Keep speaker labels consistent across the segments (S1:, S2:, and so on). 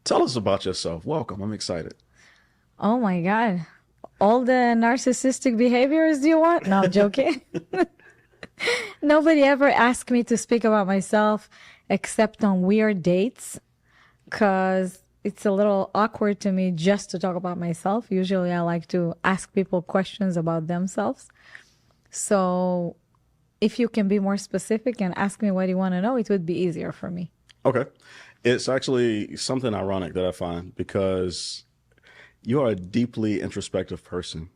S1: Tell us about yourself. Welcome. I'm excited.
S2: Oh my God. All the narcissistic behaviors you want? No, joking. Nobody ever asked me to speak about myself except on weird dates because it's a little awkward to me just to talk about myself. Usually I like to ask people questions about themselves. So if you can be more specific and ask me what you want to know, it would be easier for me.
S1: Okay. It's actually something ironic that I find because you are a deeply introspective person.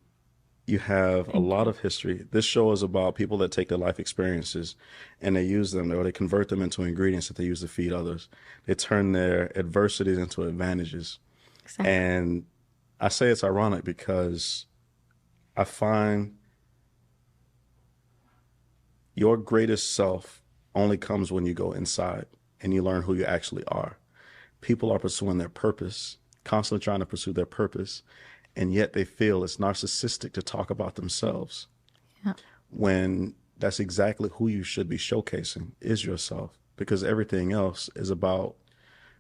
S1: You have a
S2: Thank
S1: lot
S2: you.
S1: of history. This show is about people that take their life experiences and they use them or they convert them into ingredients that they use to feed others. They turn their adversities into advantages.
S2: Exactly.
S1: And I say it's ironic because I find your greatest self only comes when you go inside and you learn who you actually are. People are pursuing their purpose, constantly trying to pursue their purpose, and yet they feel it's narcissistic to talk about themselves
S2: Yeah.
S1: when that's exactly who you should be showcasing is yourself because everything else is about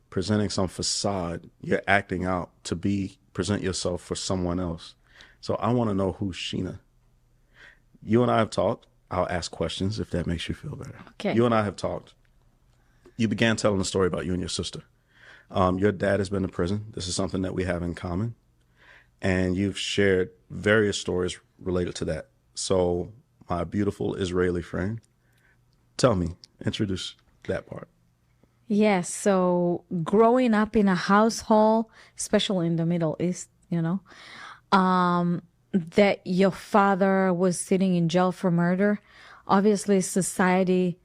S1: presenting some facade. You're acting out to be present yourself for someone else. So I want to know who's Sheena. You and I have talked. I'll ask questions if that makes you feel better.
S2: Okay.
S1: You and I have talked. You began telling a story about you and your sister. Your dad has been to prison. This is something that we have in common. And you've shared various stories related to that. So, my beautiful Israeli friend, tell me, introduce that part.
S2: Yes. So growing up in a household, especially in the Middle East, that your father was sitting in jail for murder, obviously society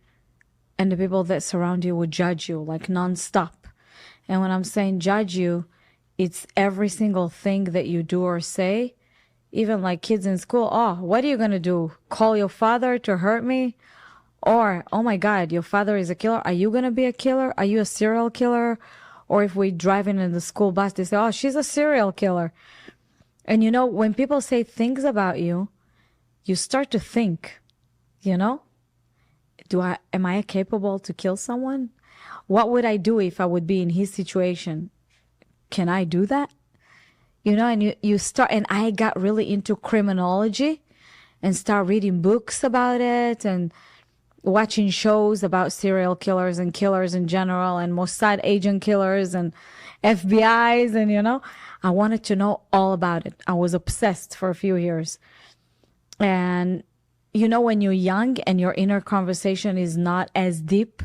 S2: and the people that surround you would judge you like nonstop. And when I'm saying judge you, it's every single thing that you do or say. Even like kids in school, oh, what are you going to do? Call your father to hurt me? Or, oh my God, your father is a killer. Are you going to be a killer? Are you a serial killer? Or if we driving in the school bus, they say, oh, she's a serial killer. And when people say things about you, you start to think, you know, am I capable to kill someone? What would I do if I would be in his situation? Can I do that? And you start, and I got really into criminology and start reading books about it and watching shows about serial killers and killers in general and Mossad agent killers and FBI's. And, I wanted to know all about it. I was obsessed for a few years. And, when you're young and your inner conversation is not as deep,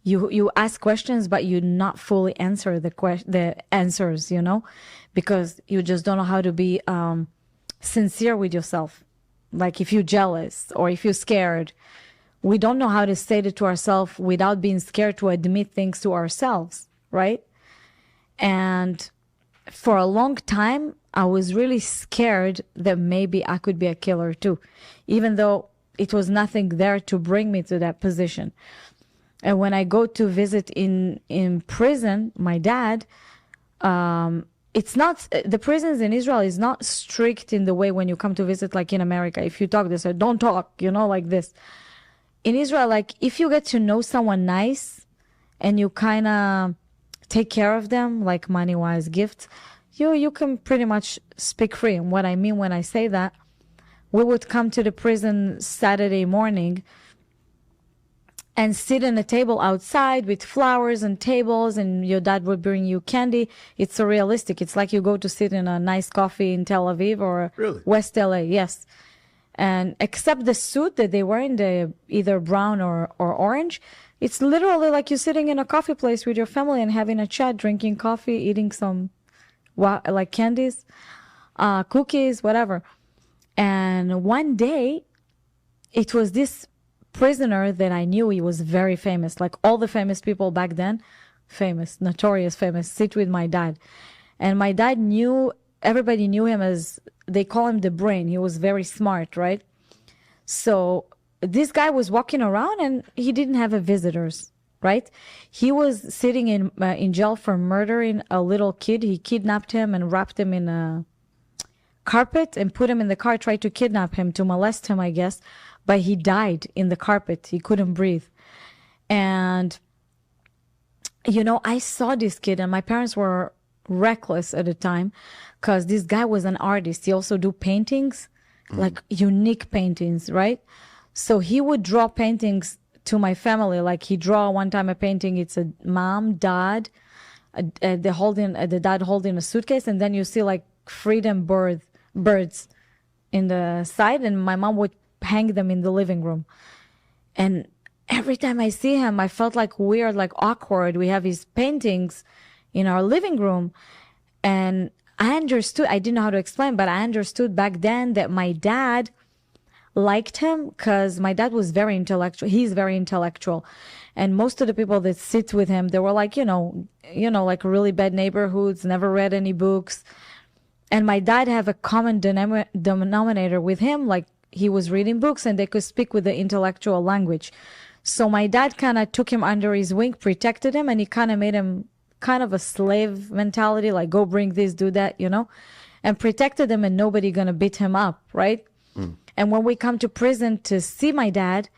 S2: you ask questions, but you not fully answer the answers, because you just don't know how to be sincere with yourself. Like if you're jealous or if you're scared, we don't know how to say it to ourselves without being scared to admit things to ourselves, right? And for a long time, I was really scared that maybe I could be a killer too, even though it was nothing there to bring me to that position. And when I go to visit in prison, my dad, it's not, the prisons in Israel is not strict in the way when you come to visit, like in America. If you talk, they say, don't talk, like this. In Israel, like if you get to know someone nice and you kind of take care of them, like money wise gifts, you can pretty much speak free. And what I mean when I say that, we would come to the prison Saturday morning and sit on a table outside with flowers and tables, and your dad would bring you candy. It's surrealistic. It's like you go to sit in a nice coffee in Tel Aviv or
S1: Really?
S2: West LA. Yes. And except the suit that they wear in the either brown or orange, it's literally like you're sitting in a coffee place with your family and having a chat, drinking coffee, eating some like candies, cookies, whatever. And one day, it was this prisoner that I knew. He was very famous, like all the famous people back then, famous, notorious famous, sit with my dad. And my dad everybody knew him as, they call him the brain. He was very smart, right? So this guy was walking around and he didn't have a visitors, right? He was sitting in jail for murdering a little kid. He kidnapped him and wrapped him in a carpet and put him in the car, tried to kidnap him, to molest him, I guess. But he died in the carpet. He couldn't breathe. And You know, I saw this kid, and my parents were reckless at the time because this guy was an artist. He also do paintings, like unique paintings, right? So he would draw paintings to my family. Like he draw one time a painting. It's a mom, dad, the dad holding a suitcase, and then you see like birds in the side, and my mom would hang them in the living room. And every time I see him, I felt like weird, like awkward. We have his paintings in our living room. And I understood, I didn't know how to explain, but I understood back then that my dad liked him because my dad was very intellectual. He's very intellectual. And most of the people that sit with him, they were like, like really bad neighborhoods, never read any books. And my dad have a common denominator with him, like he was reading books and they could speak with the intellectual language. So my dad kind of took him under his wing, protected him, and he kind of made him kind of a slave mentality, like go bring this, do that, and protected him, and nobody gonna beat him up, right? And when we come to prison to see my dad,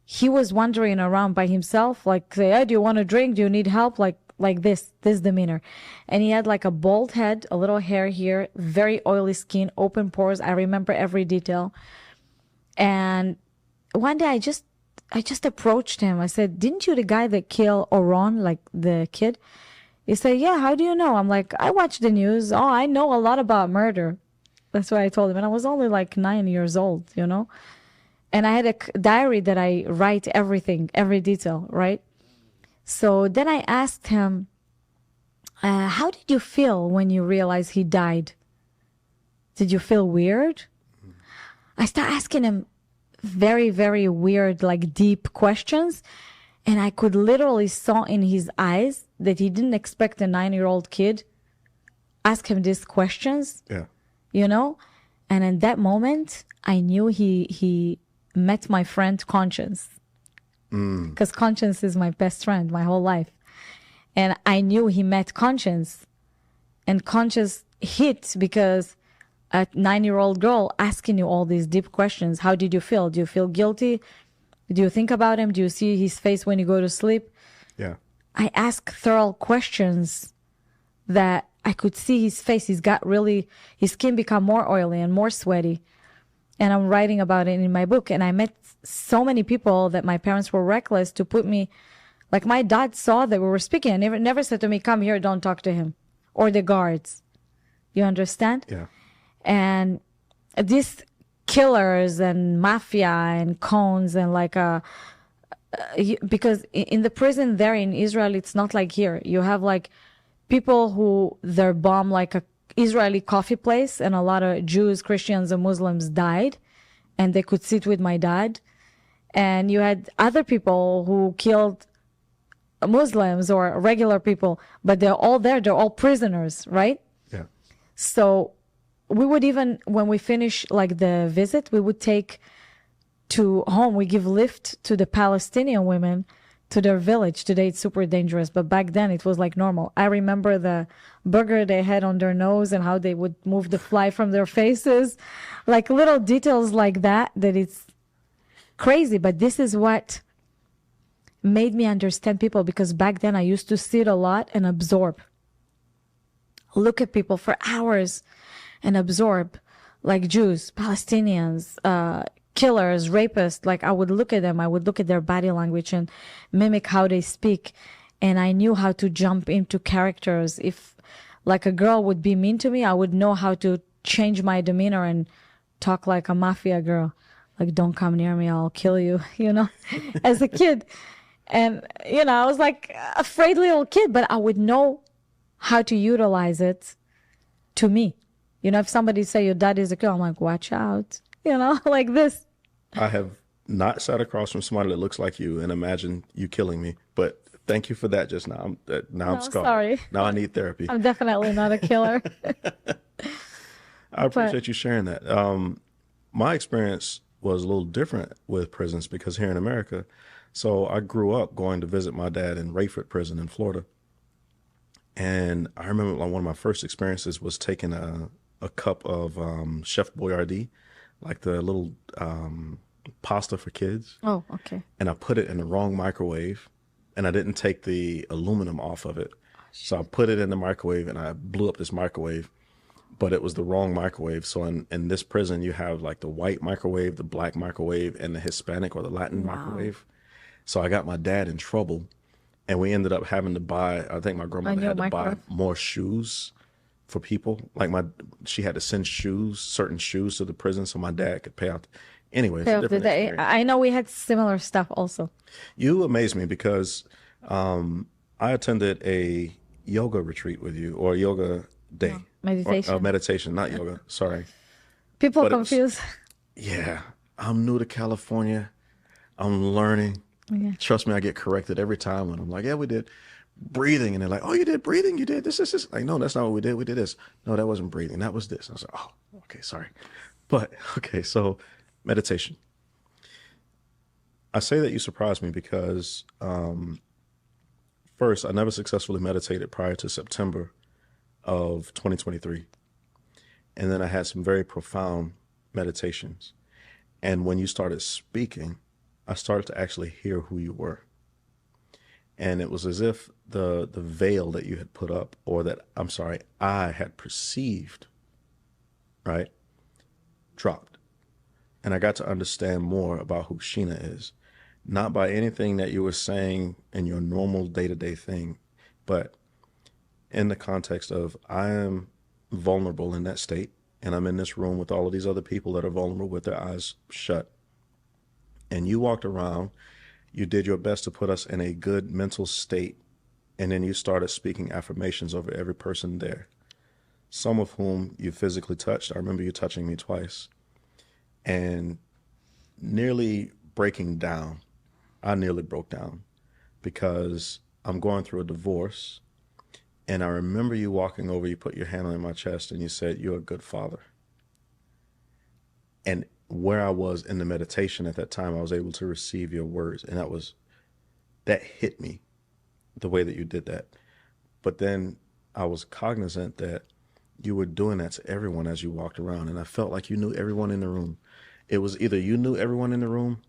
S2: he was wandering around by himself, like say, hey, do you want a drink? Do you need help? Like this demeanor. And he had like a bald head, a little hair here, very oily skin, open pores. I remember every detail. And one day I just approached him. I said, didn't you the guy that killed Oron, like the kid? He said, yeah, how do you know? I'm like, I watch the news. Oh, I know a lot about murder. That's what I told him. And I was only like 9 years old, And I had a diary that I write everything, every detail, right? So then I asked him, how did you feel when you realized he died? Did you feel weird? I start asking him very, very weird, like deep questions. And I could literally saw in his eyes that he didn't expect a 9-year-old kid ask him these questions.
S1: Yeah.
S2: And in that moment, I knew he met my friend Conscience. Because Conscience is my best friend my whole life. And I knew he met Conscience. And Conscience hit because a 9-year-old girl asking you all these deep questions. How did you feel? Do you feel guilty? Do you think about him? Do you see his face when you go to sleep?
S1: Yeah.
S2: I ask thorough questions that I could see his face. His skin become more oily and more sweaty. And I'm writing about it in my book. And I met so many people that my parents were reckless to put me, like my dad saw that we were speaking and never said to me, come here, don't talk to him. Or the guards. You understand?
S1: Yeah.
S2: And these killers and mafia and cons and because in the prison there in Israel, it's not like here. You have like people who their bomb like a Israeli coffee place, and a lot of Jews, Christians, and Muslims died, and they could sit with my dad. And you had other people who killed Muslims or regular people, but they're all there. They're all prisoners, right?
S1: Yeah.
S2: So we would even, when we finish like the visit, we would take to home. We give lift to the Palestinian women to their village. Today it's super dangerous, but back then it was like normal. I remember the burger they had on their nose and how they would move the fly from their faces, like little details like that it's crazy. But this is what made me understand people, because back then I used to sit a lot and absorb, look at people for hours and absorb, like Jews, Palestinians, killers, rapists. Like I would look at them, I would look at their body language and mimic how they speak. And I knew how to jump into characters. If like a girl would be mean to me, I would know how to change my demeanor and talk like a mafia girl. Like, don't come near me, I'll kill you, as a kid. And, I was like a afraid little kid, but I would know how to utilize it to me. If somebody say your dad is a killer, I'm like, watch out, like this.
S1: I have not sat across from somebody that looks like you and imagine you killing me, but thank you for that just now. I'm scarred.
S2: Sorry.
S1: Now I need therapy.
S2: I'm definitely not a killer.
S1: I appreciate you sharing that. My experience was a little different with prisons because here in America, so I grew up going to visit my dad in Rayford Prison in Florida. And I remember one of my first experiences was taking a cup of Chef Boyardee, like the little pasta for kids.
S2: Oh, okay.
S1: And I put it in the wrong microwave. and I didn't take the aluminum off of it. So I put it in the microwave and I blew up this microwave, but it was the wrong microwave. So in this prison, you have like the white microwave, the black microwave, and the Hispanic or the Latin
S2: Wow.
S1: microwave. So I got my dad in trouble, and we ended up having to buy, I think my
S2: A
S1: grandmother
S2: new
S1: had to buy
S2: microwave.
S1: more shoes for people. She had to send shoes, certain shoes to the prison so my dad could pay out. Anyway, it's
S2: Day
S1: a
S2: of the
S1: different
S2: day.
S1: experience.
S2: I know we had similar stuff also.
S1: You amaze me because I attended a yoga retreat with you or a yoga day or
S2: Meditation.
S1: meditation, not yoga, sorry.
S2: People
S1: But it was,
S2: confuse.
S1: yeah, I'm new to California. I'm learning.
S2: Yeah.
S1: Trust me, I get corrected every time when I'm like, yeah, we did breathing. And they're like, oh, you did breathing? You did this. Like, no, that's not what we did. We did this. No, that wasn't breathing. That was this. I was like, oh, okay, sorry. But, okay, so meditation. I say that you surprised me because first, I never successfully meditated prior to September of 2023. And then I had some very profound meditations. And when you started speaking, I started to actually hear who you were. And it was as if the veil that you had put up, or that, I'm sorry, I had perceived, right, dropped. And I got to understand more about who Sheena is, not by anything that you were saying in your normal day to day thing, but in the context of I am vulnerable in that state, and I'm in this room with all of these other people that are vulnerable with their eyes shut. And you walked around, you did your best to put us in a good mental state, and then you started speaking affirmations over every person there, some of whom you physically touched. I remember you touching me twice and nearly breaking down. I nearly broke down because I'm going through a divorce. And I remember you walking over, you put your hand on my chest and you said, you're a good father. And where I was in the meditation at that time, I was able to receive your words. And that hit me the way that you did that. But then I was cognizant that you were doing that to everyone as you walked around. And I felt like you knew everyone in the room. It was either you knew everyone in the room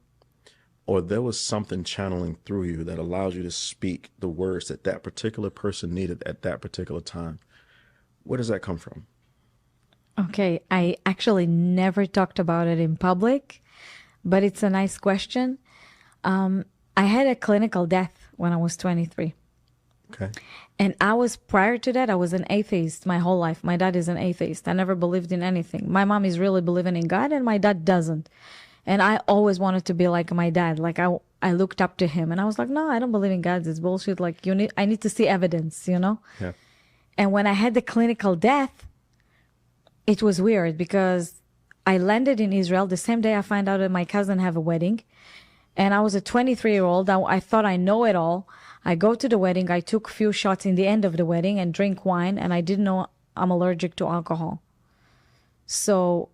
S1: or there was something channeling through you that allows you to speak the words that that particular person needed at that particular time. Where does that come from?
S2: Okay, I actually never talked about it in public, but it's a nice question. I had a clinical death when I was 23.
S1: Okay.
S2: And prior to that, I was an atheist my whole life. My dad is an atheist. I never believed in anything. My mom is really believing in God, and my dad doesn't. And I always wanted to be like my dad. Like I looked up to him, and I was like, no, I don't believe in God. It's bullshit. Like I need to see evidence, you know?
S1: Yeah.
S2: And when I had the clinical death, it was weird because I landed in Israel the same day I find out that my cousin have a wedding. And I was a 23-year-old. I thought I know it all. I go to the wedding. I took a few shots in the end of the wedding and drink wine. And I didn't know I'm allergic to alcohol. So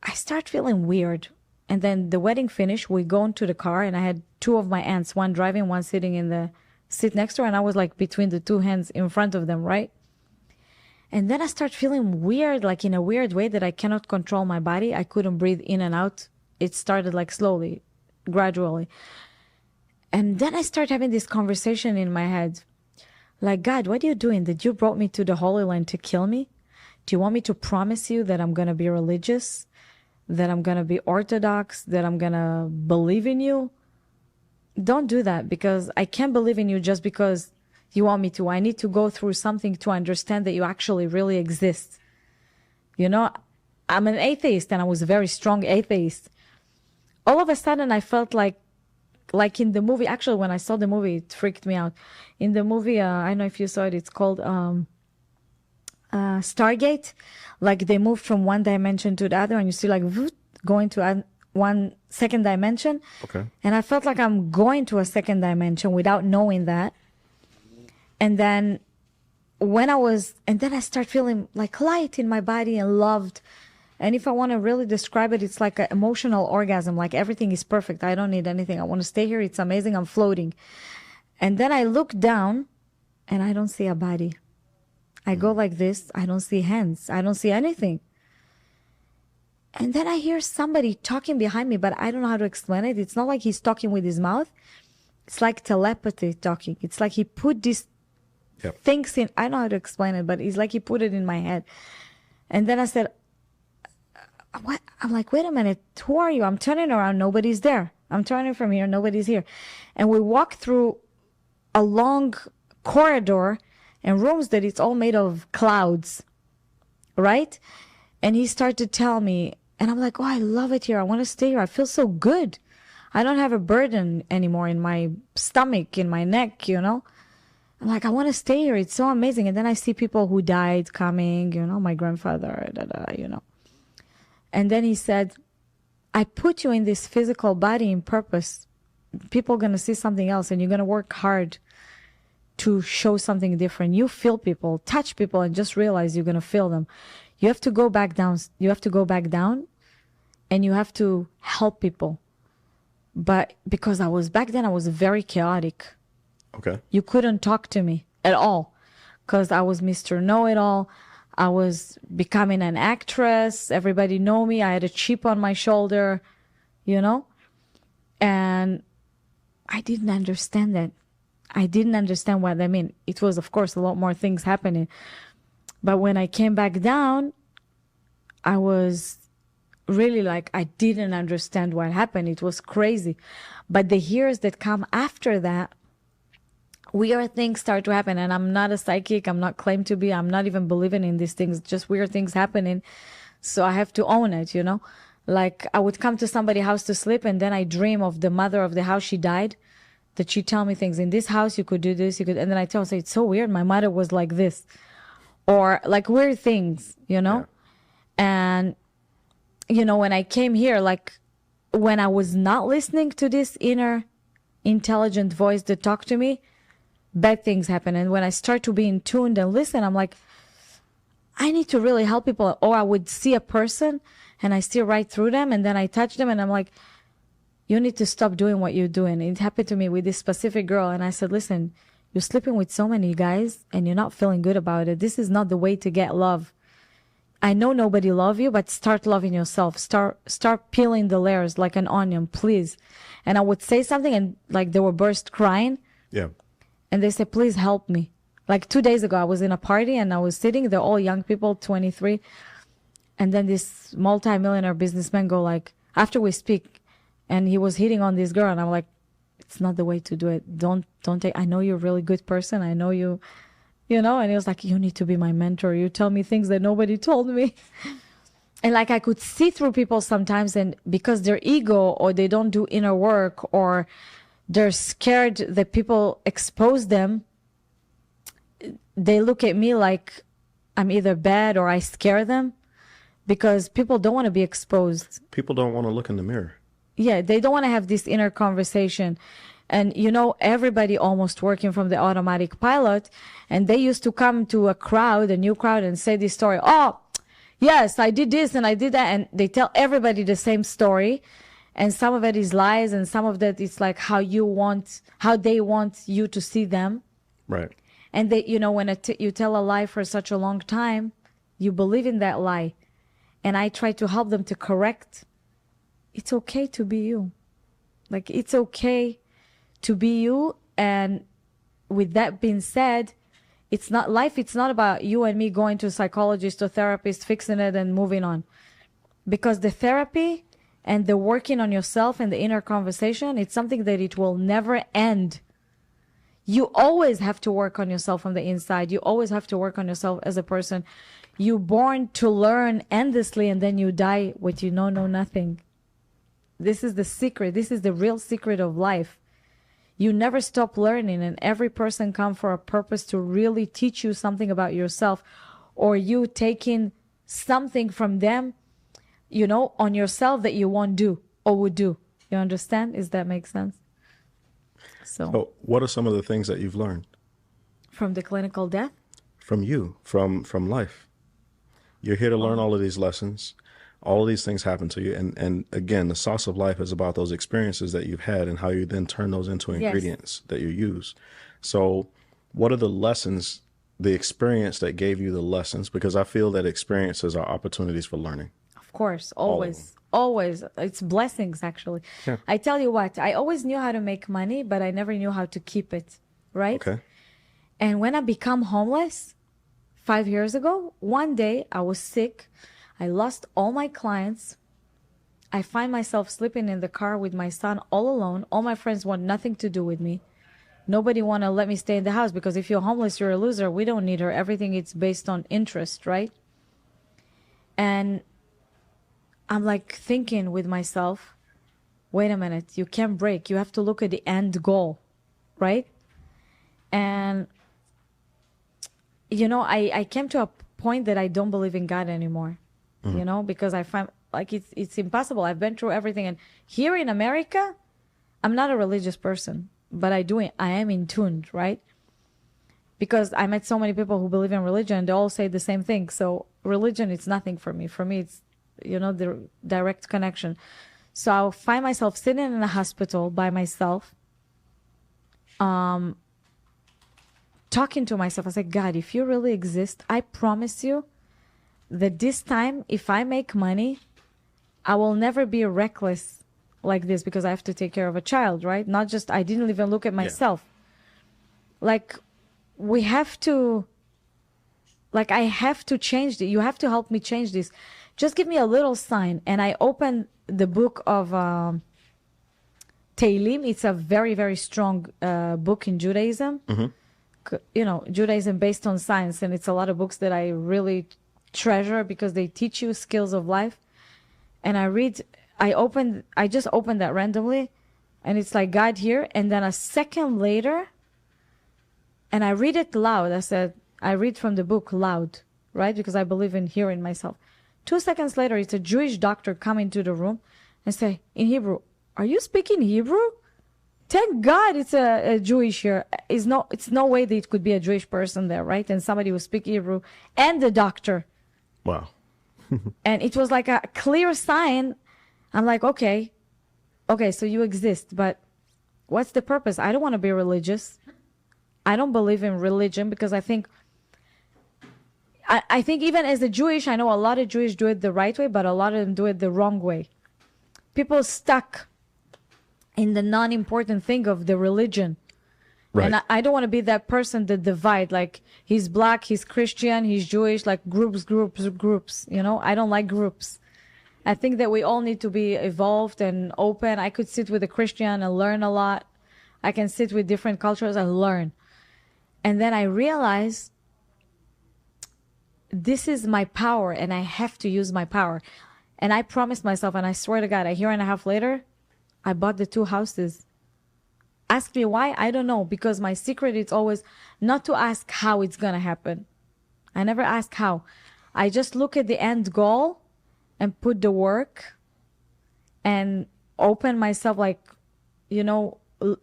S2: I start feeling weird. And then the wedding finished. We go into the car and I had two of my aunts, one driving, one sitting in the seat next to her. And I was like between the two hands in front of them, right? And then I start feeling weird, like in a weird way that I cannot control my body. I couldn't breathe in and out. It started like slowly, gradually. And then I start having this conversation in my head. Like, God, what are you doing? Did you brought me to the Holy Land to kill me? Do you want me to promise you that I'm going to be religious? That I'm going to be Orthodox? That I'm going to believe in you? Don't do that, because I can't believe in you just because you want me to. I need to go through something to understand that you actually really exist. You know, I'm an atheist and I was a very strong atheist. All of a sudden I felt like in the movie, actually when I saw the movie, it freaked me out. In the movie, I don't know if you saw it, it's called Stargate. Like they moved from one dimension to the other and you see like going to one second dimension.
S1: Okay.
S2: And I felt like I'm going to a second dimension without knowing that. And then I start feeling like light in my body and loved. And if I want to really describe it, it's like an emotional orgasm. Like everything is perfect. I don't need anything. I want to stay here. It's amazing. I'm floating. And then I look down and I don't see a body. I go like this. I don't see hands. I don't see anything. And then I hear somebody talking behind me, but I don't know how to explain it. It's not like he's talking with his mouth. it's like telepathy talking. It's like he put these
S1: Yep.
S2: things in, I don't know how to explain it, but it's like he put it in my head. And then I said, what? I'm like, wait a minute, who are you? I'm turning around, nobody's there. I'm turning from here, nobody's here. And we walk through a long corridor and rooms that it's all made of clouds, right? And he started to tell me, and I'm like, oh, I love it here. I want to stay here. I feel so good. I don't have a burden anymore in my stomach, in my neck, you know? I'm like, I want to stay here. It's so amazing. And then I see people who died coming, you know, my grandfather, you know. And then he said, I put you in this physical body in purpose. People are going to see something else, and you're going to work hard to show something different. You feel people, touch people, and just realize you're going to feel them. You have to go back down. You have to go back down, and you have to help people. But because I was back then, I was very chaotic.
S1: Okay.
S2: You couldn't talk to me at all because I was Mr. Know-It-All. I was becoming an actress. Everybody know me. I had a chip on my shoulder, you know? And I didn't understand that. I didn't understand what that meant. It was, of course, a lot more things happening. But when I came back down, I was really like, I didn't understand what happened. It was crazy. But the years that come after that, weird things start to happen. And I'm not a psychic. I'm not claimed to be. I'm not even believing in these things. Just weird things happening. So I have to own it, you know? Like I would come to somebody's house to sleep, and then I dream of the mother of the house. She died. That she tell me things. In this house, you could do this. You could. And then I tell her, say, it's so weird. My mother was like this. Or like weird things, you know?
S1: Yeah.
S2: And, you know, when I came here, like when I was not listening to this inner intelligent voice that talked to me, bad things happen. And when I start to be in tune and listen, I'm like, I need to really help people. Or I would see a person and I see right through them, and then I touch them and I'm like, you need to stop doing what you're doing. It happened to me with this specific girl. And I said, listen, you're sleeping with so many guys and you're not feeling good about it. This is not the way to get love. I know nobody love you, but start loving yourself. Start peeling the layers like an onion, please. And I would say something, and like they were burst crying.
S1: Yeah.
S2: And they said, please help me. Like 2 days ago, I was in a party and I was sitting, they're all young people, 23. And then this multi-millionaire businessman go like, after we speak, and he was hitting on this girl. And I'm like, it's not the way to do it. Don't take, I know you're a really good person. I know you know, and he was like, you need to be my mentor. You tell me things that nobody told me. And like, I could see through people sometimes, and because their ego, or they don't do inner work, or they're scared that people expose them, they look at me like I'm either bad or I scare them, because people don't want to be exposed.
S1: People don't want to look in the mirror.
S2: Yeah, they don't want to have this inner conversation. And, you know, everybody almost working from the automatic pilot, and they used to come to a new crowd, and say this story. Oh, yes, I did this and I did that. And they tell everybody the same story. And some of it is lies, and some of that is like how they want you to see them.
S1: Right.
S2: And they, you know, when you tell a lie for such a long time, you believe in that lie. And I try to help them to correct. It's okay to be you. Like, it's okay to be you. And with that being said, it's not about you and me going to a psychologist or therapist, fixing it and moving on. Because the therapy and the working on yourself and the inner conversation, it's something that it will never end. You always have to work on yourself from the inside. You always have to work on yourself as a person. You're born to learn endlessly, and then you die with you know nothing. This is the secret. This is the real secret of life. You never stop learning, and every person comes for a purpose to really teach you something about yourself, or you taking something from them, you know, on yourself that you won't do or would do. You understand? Does that make sense?
S1: So what are some of the things that you've learned?
S2: From the clinical death?
S1: From you, from life. You're here to learn all of these lessons. All of these things happen to you. And again, the sauce of life is about those experiences that you've had and how you then turn those into ingredients that you use. So what are the lessons, the experience that gave you the lessons? Because I feel that experiences are opportunities for learning.
S2: Of course, always. always, it's blessings actually.
S1: Yeah.
S2: I tell you what, I always knew how to make money, but I never knew how to keep it, right?
S1: Okay.
S2: And when I become homeless 5 years ago, one day I was sick. I lost all my clients. I find myself sleeping in the car with my son all alone. All my friends want nothing to do with me. Nobody want to let me stay in the house because if you're homeless, you're a loser. We don't need her. Everything is based on interest, right? And I'm like thinking with myself, wait a minute, you can't break. You have to look at the end goal, right? And, I came to a point that I don't believe in God anymore, because I find like it's impossible. I've been through everything. And here in America, I'm not a religious person, but I am in tune, right? Because I met so many people who believe in religion and they all say the same thing. So religion, it's nothing for me. For me, it's, the direct connection. So I'll find myself sitting in a hospital by myself, talking to myself. I said, God, if you really exist, I promise you that this time, if I make money, I will never be reckless like this because I have to take care of a child, right? Not just, I didn't even look at myself. Like, we have to, like, I have to change it. You have to help me change this. Just give me a little sign. And I opened the book of Tehillim. It's a very, very strong book in Judaism. Judaism based on science. And it's a lot of books that I really treasure because they teach you skills of life. And I just opened that randomly. And it's like God here. And then a second later, and I read it loud. I read from the book loud, right? Because I believe in hearing myself. 2 seconds later, it's a Jewish doctor come into the room and say in Hebrew, are you speaking Hebrew? Thank God it's a Jewish here. It's no way that it could be a Jewish person there, right? And somebody who speak Hebrew and the doctor.
S1: Wow.
S2: And it was like a clear sign. I'm like, okay, so you exist, but what's the purpose? I don't want to be religious. I don't believe in religion because I think even as a Jewish, I know a lot of Jewish do it the right way, but a lot of them do it the wrong way. People stuck in the non-important thing of the religion.
S1: Right.
S2: And I don't want to be that person that divide, like he's black, he's Christian, he's Jewish, like groups. I don't like groups. I think that we all need to be evolved and open. I could sit with a Christian and learn a lot. I can sit with different cultures and learn. And then I realized this is my power and I have to use my power. And I promised myself, and I swear to God, a year and a half later, I bought the 2 houses. Ask me why? I don't know. Because my secret is always not to ask how it's going to happen. I never ask how. I just look at the end goal and put the work and open myself, like,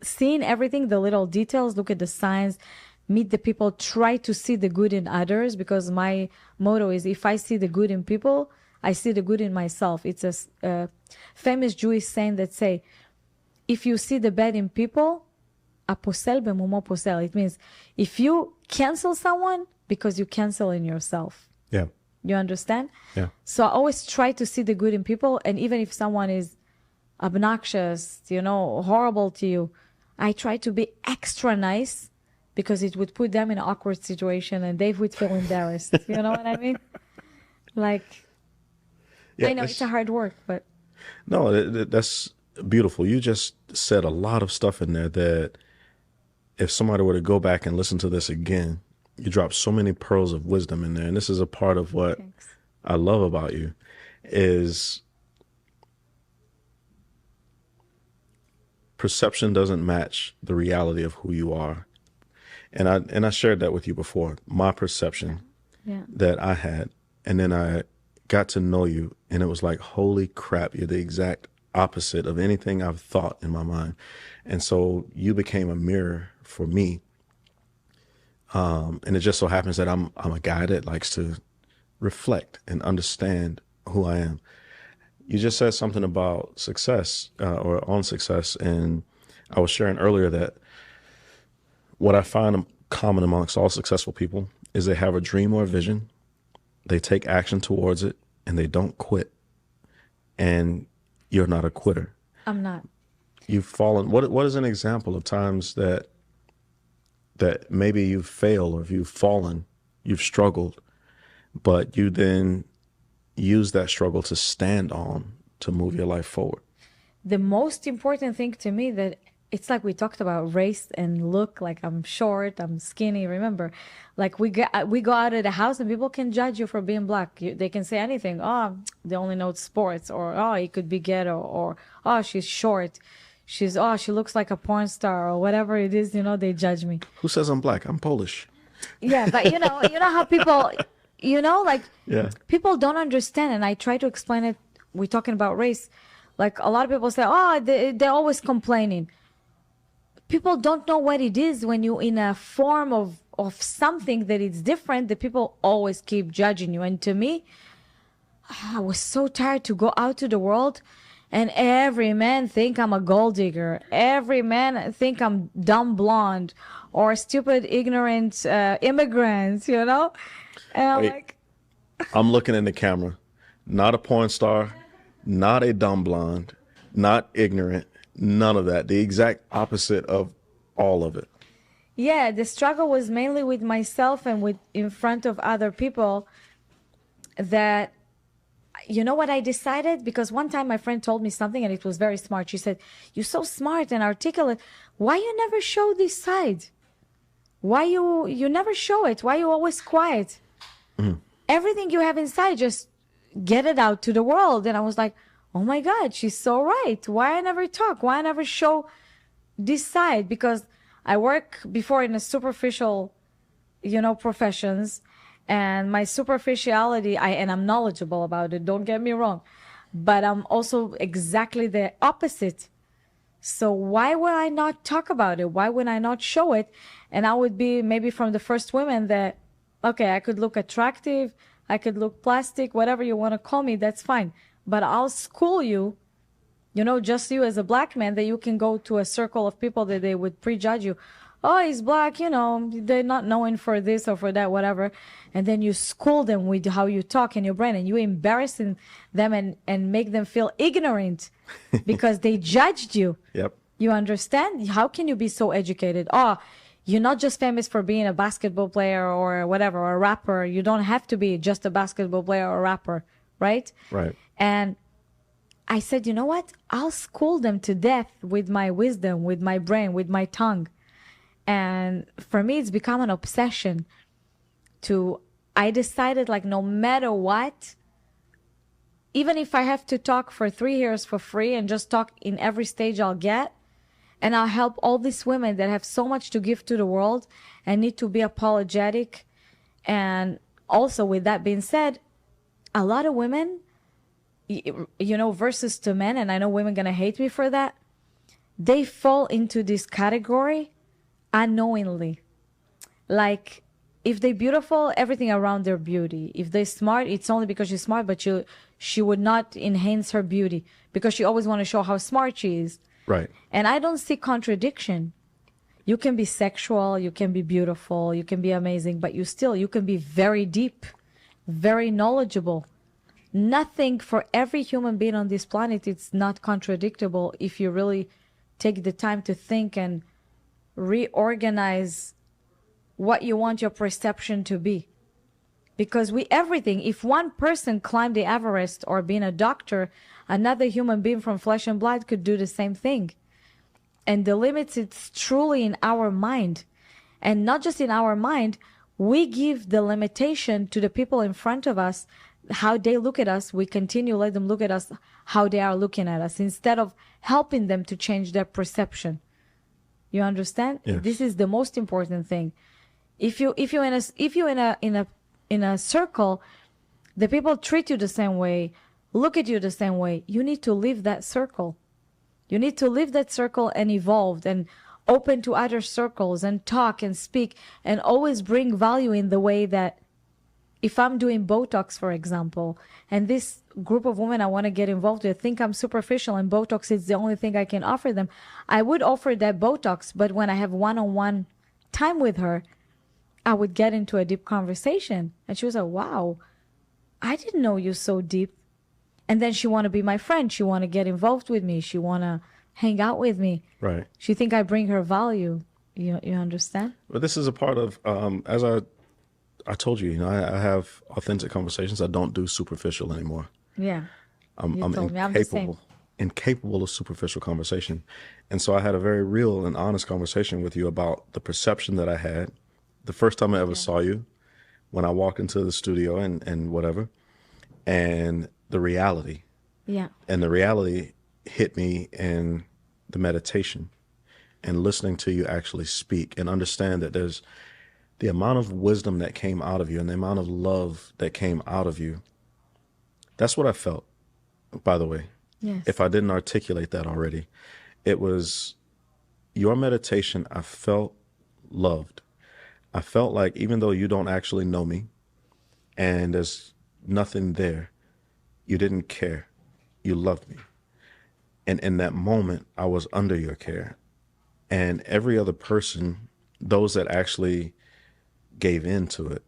S2: seeing everything, the little details, look at the signs, meet the people, try to see the good in others, because my motto is if I see the good in people, I see the good in myself. It's a famous Jewish saying that say, if you see the bad in people, aposel bemumo posel. It means if you cancel someone, because you cancel in yourself.
S1: Yeah.
S2: You understand?
S1: Yeah.
S2: So I always try to see the good in people. And even if someone is obnoxious, horrible to you, I try to be extra nice because it would put them in an awkward situation and they would feel embarrassed. You know what I mean? Like,
S1: Yeah,
S2: I know it's a hard work, but.
S1: No, that's beautiful. You just said a lot of stuff in there that if somebody were to go back and listen to this again, you dropped so many pearls of wisdom in there. And this is a part of what
S2: Thanks.
S1: I love about you is perception doesn't match the reality of who you are. And I shared that with you before, my perception that I had. And then I got to know you and it was like, holy crap, you're the exact opposite of anything I've thought in my mind. And so you became a mirror for me. And it just so happens that I'm a guy that likes to reflect and understand who I am. You just said something about success or on success. And I was sharing earlier that what I find common amongst all successful people is they have a dream or a vision, they take action towards it, and they don't quit. and you're not a quitter.
S2: I'm not.
S1: You've fallen. What is an example of times that maybe you've failed or you've fallen, you've struggled, but you then use that struggle to stand on to move your life forward?
S2: The most important thing to me that it's like we talked about race and look, like I'm short, I'm skinny. Remember, like we go out of the house and people can judge you for being black. They can say anything. Oh, they only know sports, or oh, it could be ghetto, or oh, she's short. She looks like a porn star, or whatever it is. They judge me.
S1: Who says I'm black? I'm Polish.
S2: Yeah, but you know how people, like
S1: Yeah.
S2: people don't understand, and I try to explain it. We're talking about race. Like a lot of people say, oh, they're always complaining. People don't know what it is when you're in a form of something that is different, that people always keep judging you. And to me, I was so tired to go out to the world and every man think I'm a gold digger. Every man think I'm dumb blonde or stupid, ignorant immigrants, And I'm
S1: Wait.
S2: like,
S1: I'm looking in the camera. Not a porn star, not a dumb blonde, not ignorant, none of that. The exact opposite of all of it.
S2: yeah, the struggle was mainly with myself and with in front of other people. That, you know what I decided? Because one time my friend told me something and it was very smart. She said, "You're so smart and articulate. Why you never show this side? Why you never show it? Why you always quiet? Everything you have inside, just get it out to the world." And I was like, oh my God, she's so right. Why I never talk? Why I never show this side? Because I work before in a superficial, professions, and my superficiality, and I'm knowledgeable about it, don't get me wrong, but I'm also exactly the opposite. So why would I not talk about it? Why would I not show it? And I would be maybe from the first women that, okay, I could look attractive, I could look plastic, whatever you want to call me, that's fine. But I'll school you, just you as a black man, that you can go to a circle of people that they would prejudge you. Oh, he's black, they're not knowing for this or for that, whatever. And then you school them with how you talk in your brain, and you embarrassing them and make them feel ignorant because they judged you.
S1: Yep.
S2: You understand? How can you be so educated? Oh, you're not just famous for being a basketball player or whatever, or a rapper. You don't have to be just a basketball player or a rapper, right?
S1: Right.
S2: And I said, you know what? I'll school them to death with my wisdom, with my brain, with my tongue. And for me, it's become an obsession I decided, like, no matter what, even if I have to talk for 3 years for free and just talk in every stage I'll get, and I'll help all these women that have so much to give to the world and need to be apologetic. And also, with that being said, a lot of women, versus to men, and I know women gonna hate me for that, they fall into this category unknowingly. Like, if they're beautiful, everything around their beauty. If they're smart, it's only because she's smart, but she would not enhance her beauty because she always want to show how smart she is.
S1: Right.
S2: And I don't see contradiction. You can be sexual, you can be beautiful, you can be amazing, but you can be very deep, very knowledgeable. Nothing for every human being on this planet, it's not contradictable if you really take the time to think and reorganize what you want your perception to be. Because everything, if one person climbed the Everest or being a doctor, another human being from flesh and blood could do the same thing. And the limits, it's truly in our mind. And not just in our mind, we give the limitation to the people in front of us, how they look at us. We continue let them look at us how they are looking at us, instead of helping them to change their perception. You understand?
S1: Yes.
S2: This is the most important thing. If you in a circle, the people treat you the same way, look at you the same way, you need to leave that circle. You need to leave that circle and evolve and open to other circles and talk and speak and always bring value in the way that, if I'm doing Botox, for example, and this group of women I want to get involved with think I'm superficial and Botox is the only thing I can offer them, I would offer that Botox, but when I have one-on-one time with her, I would get into a deep conversation. And she was like, wow, I didn't know you so deep. And then she want to be my friend. She want to get involved with me. She want to hang out with me.
S1: Right.
S2: She think I bring her value. You understand?
S1: But this is a part of, as I told you, I have authentic conversations. I don't do superficial anymore.
S2: Yeah.
S1: I'm
S2: told me. I'm the same.
S1: incapable of superficial conversation. And so I had a very real and honest conversation with you about the perception that I had the first time I ever saw you, when I walked into the studio and whatever, and the reality.
S2: Yeah.
S1: And the reality hit me in the meditation and listening to you actually speak and understand that there's the amount of wisdom that came out of you and the amount of love that came out of you. That's what I felt, by the way.
S2: Yes.
S1: If I didn't articulate that already, it was your meditation. I felt loved. I felt like even though you don't actually know me and there's nothing there, you didn't care. You loved me. And in that moment, I was under your care. And every other person, those that actually gave in to it,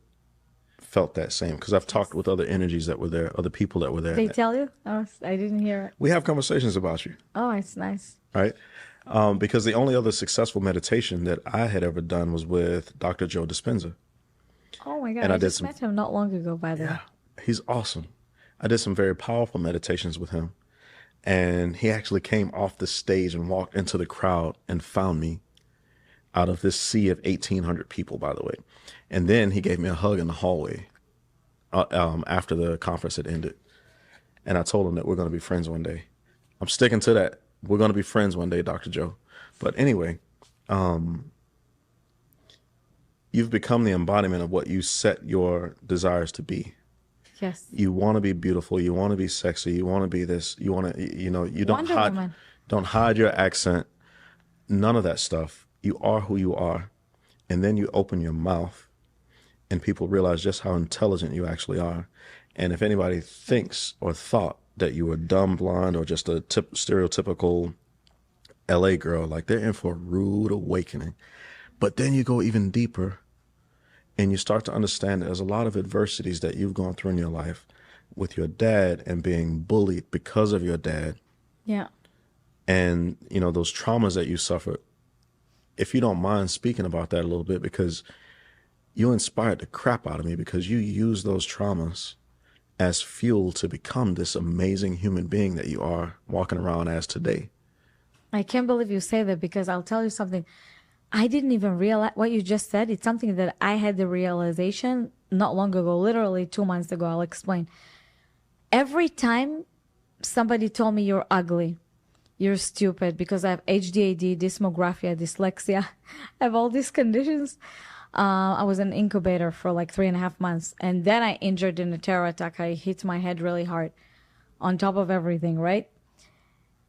S1: felt that same. Because I've talked with other energies that were there, other people that were there.
S2: They tell you? Oh, I didn't hear it.
S1: We have conversations about you,
S2: Oh, it's nice.
S1: right? Because the only other successful meditation that I had ever done was with Dr. Joe Dispenza.
S2: Oh my God.
S1: And
S2: I
S1: I did
S2: just
S1: some-
S2: met him not long ago, by the way.
S1: Yeah, he's awesome. I did some very powerful meditations with him. And he actually came off the stage and walked into the crowd and found me out of this sea of 1,800 people, by the way. And then he gave me a hug in the hallway after the conference had ended. And I told him that we're going to be friends one day. I'm sticking to that. We're going to be friends one day, Dr. Joe. But anyway, you've become the embodiment of what you set your desires to be.
S2: Yes.
S1: You want to be beautiful. You want to be sexy. You want to be this. You want to, you don't
S2: Wonder Woman.
S1: don't hide your accent. None of that stuff. You are who you are. And then you open your mouth and people realize just how intelligent you actually are. And if anybody thinks or thought that you were dumb, blind, or just a stereotypical LA girl, like they're in for a rude awakening. But then you go even deeper and you start to understand that there's a lot of adversities that you've gone through in your life with your dad and being bullied because of your dad.
S2: Yeah.
S1: And, those traumas that you suffered. If you don't mind speaking about that a little bit, because you inspired the crap out of me, because you use those traumas as fuel to become this amazing human being that you are walking around as today.
S2: I can't believe you say that, because I'll tell you something. I didn't even realize what you just said. It's something that I had the realization not long ago, literally 2 months ago. I'll explain. Every time somebody told me you're ugly, you're stupid, because I have HDAD, dysmorphia, dyslexia, I have all these conditions. I was in an incubator for like 3.5 months. And then I injured in a terror attack. I hit my head really hard on top of everything, right?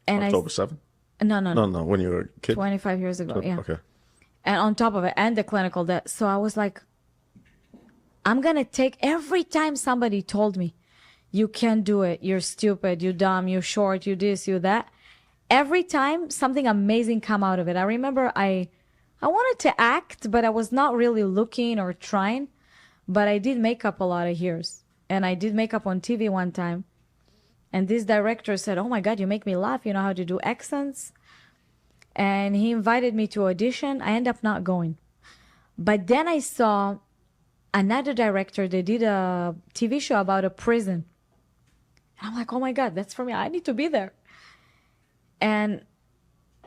S2: And
S1: October 7th?
S2: No.
S1: When you were a kid?
S2: 25 years ago, yeah.
S1: Okay.
S2: And on top of it, and the clinical death. So I was like, I'm going to take every time somebody told me, you can't do it, you're stupid, you're dumb, you're short, you this, you that. Every time something amazing come out of it. I remember I wanted to act, but I was not really looking or trying. But I did makeup a lot of years. And I did makeup on TV one time. And this director said, oh my God, you make me laugh. You know how to do accents. And he invited me to audition. I ended up not going. But then I saw another director. They did a TV show about a prison. And I'm like, oh my God, that's for me. I need to be there. And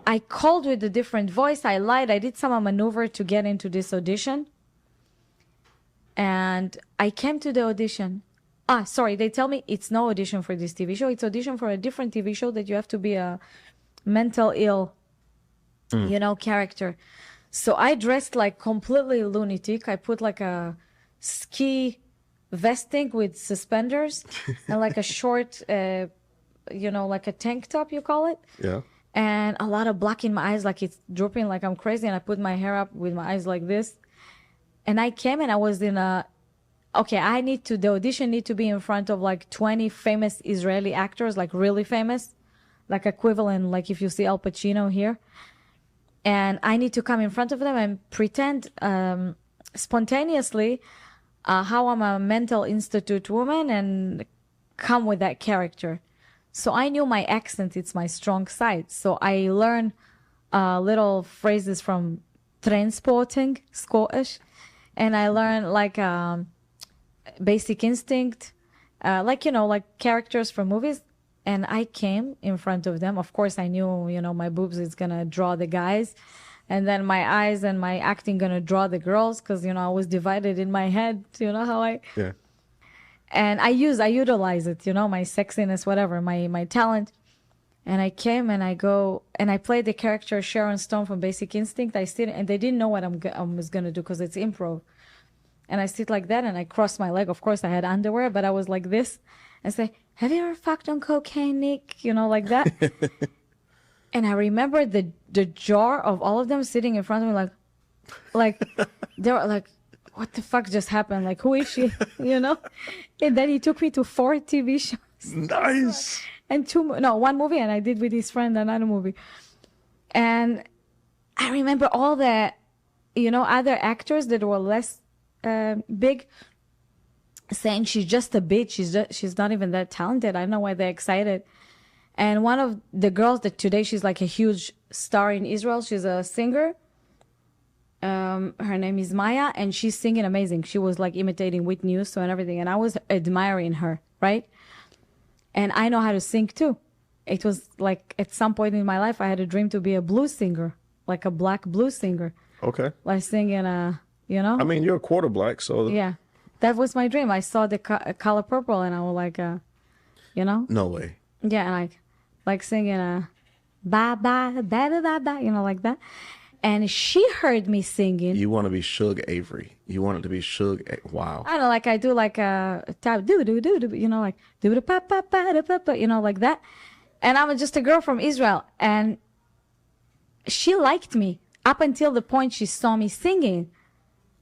S2: I called with a different voice. I lied. I did some maneuver to get into this audition. And I came to the audition. They tell me it's no audition for this TV show. It's audition for a different TV show that you have to be a mental ill, character. So I dressed like completely lunatic. I put like a ski vesting with suspenders and like a short, like a tank top, you call it.
S1: Yeah.
S2: And a lot of black in my eyes, like it's drooping like I'm crazy. And I put my hair up with my eyes like this. And I came and I was in the audition need to be in front of like 20 famous Israeli actors, like really famous, like equivalent, like if you see Al Pacino here. And I need to come in front of them and pretend spontaneously how I'm a mental institute woman and come with that character. So I knew my accent, it's my strong side. So I learned little phrases from transporting Scottish, and I learned like basic instinct, like, you know, like characters from movies. And I came in front of them. Of course, I knew, you know, my boobs is gonna draw the guys, and then my eyes and my acting gonna draw the girls, because, you know, I was divided in my head. You know how I
S1: Yeah.
S2: and I utilize it, you know, my sexiness, whatever, my talent. And I came and I go and I played the character Sharon Stone from Basic Instinct. I sit and they didn't know what I was gonna do because it's improv. And I sit like that and I cross my leg. Of course, I had underwear, but I was like this and say, "Have you ever fucked on cocaine, Nick?" You know, like that. And I remember the jar of all of them sitting in front of me, like they were like, "What the fuck just happened? Like, who is she?" You know. And then he took me to 4 TV shows.
S1: Nice.
S2: And one movie, and I did with his friend another movie. And I remember all the, you know, other actors that were less big saying she's just a bitch. She's not even that talented. I don't know why they're excited. And one of the girls that today she's like a huge star in Israel. She's a singer. Her name is Maya, and she's singing amazing. She was like imitating Whitney Houston and everything, and I was admiring her, right? And I know how to sing too. It was like at some point in my life, I had a dream to be a blues singer, like a black blues singer,
S1: Okay.
S2: like singing you know?
S1: I mean, you're a quarter black, so
S2: Yeah, that was my dream. I saw the color purple, and I was like, you know?
S1: no way.
S2: Yeah, and like singing ba ba ba ba ba ba, you know, like that. And she heard me singing.
S1: You want to be Suge Avery. You want it to be Suge. Wow.
S2: I don't know, like I do like a tap do do do do, you know, like do do pa pa pa da pa pa, you know, like that. And I was just a girl from Israel, and she liked me up until the point she saw me singing,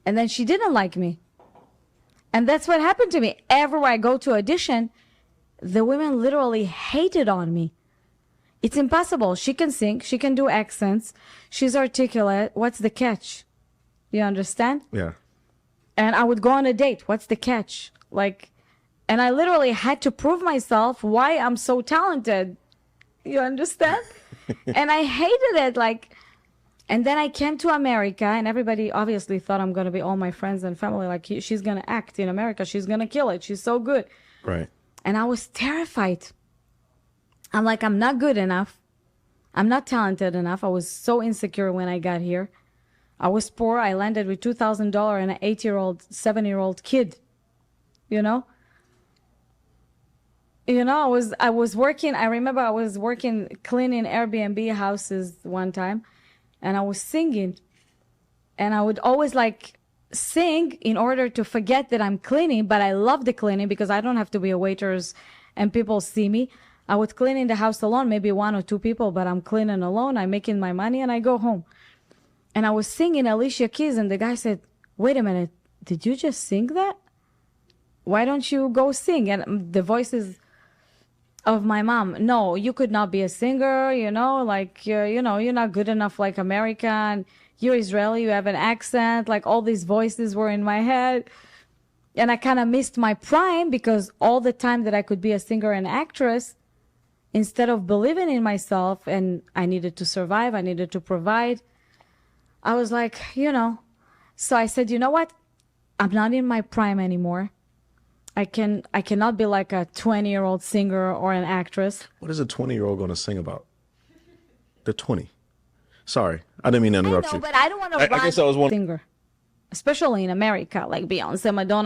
S2: and then she didn't like me. And that's what happened to me. Everywhere I go to audition, the women literally hated on me. It's impossible. She can sing. She can do accents. She's articulate. What's the catch? You understand?
S1: Yeah.
S2: And I would go on a date. What's the catch? Like, and I literally had to prove myself why I'm so talented. You understand? And I hated it. Like, and then I came to America, and everybody obviously thought I'm going to be all my friends and family. Like, she's going to act in America. She's going to kill it. She's so good.
S1: Right.
S2: And I was terrified. I'm like, I'm not good enough. I'm not talented enough. I was so insecure when I got here. I was poor. I landed with $2,000 and an 8-year-old, 7-year-old kid. You know? You know, I was working. I remember I was working cleaning Airbnb houses one time, and I was singing. And I would always like sing in order to forget that I'm cleaning, but I love the cleaning because I don't have to be a waitress and people see me. I would clean in the house alone, maybe 1 or 2 people, but I'm cleaning alone. I'm making my money and I go home. And I was singing Alicia Keys, and the guy said, "Wait a minute, did you just sing that? Why don't you go sing?" And the voices of my mom, "No, you could not be a singer, you know, like, you know, you're not good enough like American. You're Israeli, you have an accent." Like all these voices were in my head. And I kind of missed my prime because all the time that I could be a singer and actress, instead of believing in myself and I needed to survive, I needed to provide, I was like, you know. So I said, you know what? I'm not in my prime anymore. I cannot be like a 20-year-old singer or an actress.
S1: What is a 20-year-old going to sing about? They're 20. Sorry, I didn't mean to interrupt
S2: I know,
S1: you.
S2: but I don't want to
S1: I guess I was one.
S2: singer, especially in America, like Beyonce, Madonna.